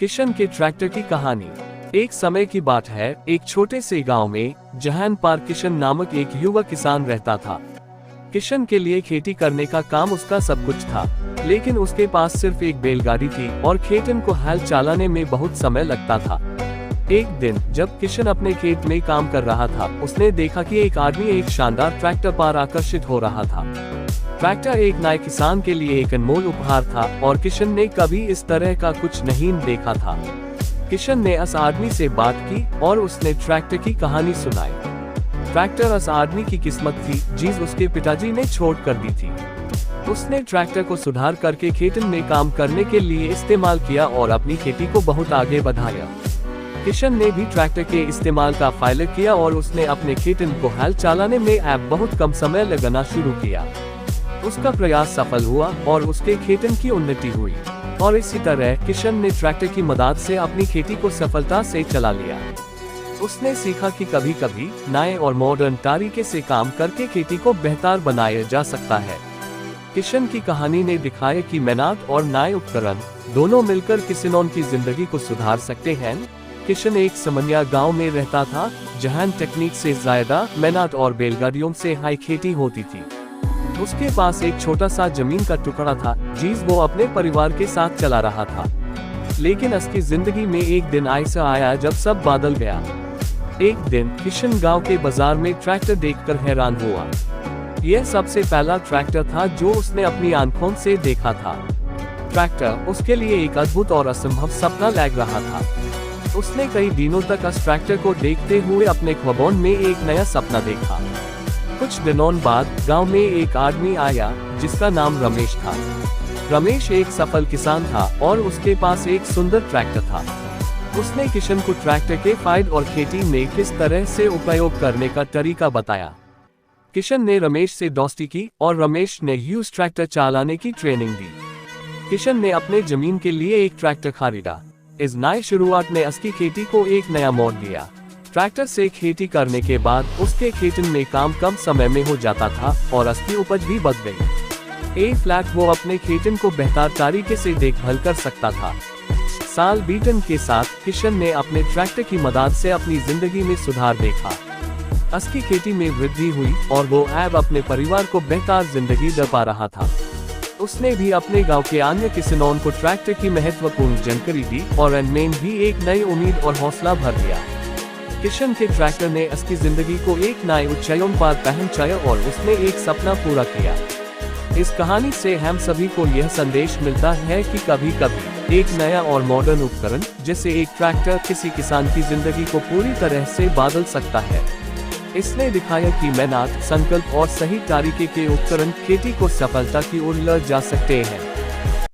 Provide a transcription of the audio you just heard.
किशन के ट्रैक्टर की कहानी। एक समय की बात है, एक छोटे से गांव में जहान पर किशन नामक एक युवा किसान रहता था। किशन के लिए खेती करने का काम उसका सब कुछ था, लेकिन उसके पास सिर्फ एक बैलगाड़ी थी और खेतन को हल चलाने में बहुत समय लगता था। एक दिन जब किशन अपने खेत में काम कर रहा था, उसने देखा कि एक आदमी एक शानदार ट्रैक्टर पर आकर्षित हो रहा था। ट्रैक्टर एक नए किसान के लिए एक अनमोल उपहार था और किशन ने कभी इस तरह का कुछ नहीं देखा था। किशन ने उस आदमी से बात की और उसने ट्रैक्टर की कहानी सुनाई। ट्रैक्टर उस आदमी की किस्मत थी जिस उसके पिताजी ने छोड़ कर दी थी। उसने ट्रैक्टर को सुधार करके खेतन में काम करने के लिए इस्तेमाल किया और अपनी खेती को बहुत आगे बढ़ाया। किशन ने भी ट्रैक्टर के इस्तेमाल का फायदा किया और उसने अपने खेतन को हल चलाने में अब बहुत कम समय लगाना शुरू किया। उसका प्रयास सफल हुआ और उसके खेतन की उन्नति हुई, और इसी तरह किशन ने ट्रैक्टर की मदद से अपनी खेती को सफलता से चला लिया। उसने सीखा कि कभी कभी नए और मॉडर्न तरीके से काम करके खेती को बेहतर बनाया जा सकता है। किशन की कहानी ने दिखाया कि मेहनत और नए उपकरण दोनों मिलकर किसानों की जिंदगी को सुधार सकते हैं। किशन एक सामान्य गांव में रहता था, जहां तकनीक से ज्यादा मेहनत और बैलगाड़ियों से हाई खेती होती थी। उसके पास एक छोटा सा जमीन का टुकड़ा था जिस वो अपने परिवार के साथ चला रहा था। लेकिन उसकी जिंदगी में एक दिन ऐसा आया जब सब बदल गया। एक दिन किशन गांव के बाजार में ट्रैक्टर देखकर हैरान हुआ। यह सबसे पहला ट्रैक्टर था जो उसने अपनी आंखों से देखा था। ट्रैक्टर उसके लिए एक अद्भुत और असंभव सपना लग रहा था। उसने कई दिनों तक उस ट्रैक्टर को देखते हुए अपने ख्वाबों में एक नया सपना देखा। कुछ दिनों बाद गांव में एक आदमी आया जिसका नाम रमेश था। रमेश एक सफल किसान था और उसके पास एक सुंदर ट्रैक्टर था। उसने किशन को ट्रैक्टर के फायदे और खेती में किस तरह से उपयोग करने का तरीका बताया। किशन ने रमेश से दोस्ती की और रमेश ने यूज ट्रैक्टर चलाने की ट्रेनिंग दी। किशन ने अपने जमीन के लिए एक ट्रैक्टर खरीदा। इस नई शुरुआत ने उसकी खेती को एक नया मोड़ दिया। ट्रैक्टर से खेती करने के बाद उसके खेतन में काम कम समय में हो जाता था और उसकी उपज भी बढ़ गई। वो अपने खेतन को बेहतर तरीके से देखभाल कर सकता था। साल बीतने के साथ किशन ने अपने ट्रैक्टर की मदद से अपनी जिंदगी में सुधार देखा। उसकी खेती में वृद्धि हुई और वो अब अपने परिवार को बेहतर जिंदगी दे पा रहा था। उसने भी अपने गांव के अन्य किसानों को ट्रैक्टर की महत्वपूर्ण जानकारी दी और उनमें भी एक नई उम्मीद और हौसला भर दिया। किशन के ट्रैक्टर ने उसकी जिंदगी को एक नए ऊंचाइयों पर पहुंचाया और उसने एक सपना पूरा किया। इस कहानी से हम सभी को यह संदेश मिलता है कि कभी कभी एक नया और मॉडर्न उपकरण जैसे एक ट्रैक्टर किसी किसान की जिंदगी को पूरी तरह से बदल सकता है। इसने दिखाया कि मेहनत, संकल्प और सही तरीके के उपकरण खेती को सफलता की ओर ले जा सकते हैं।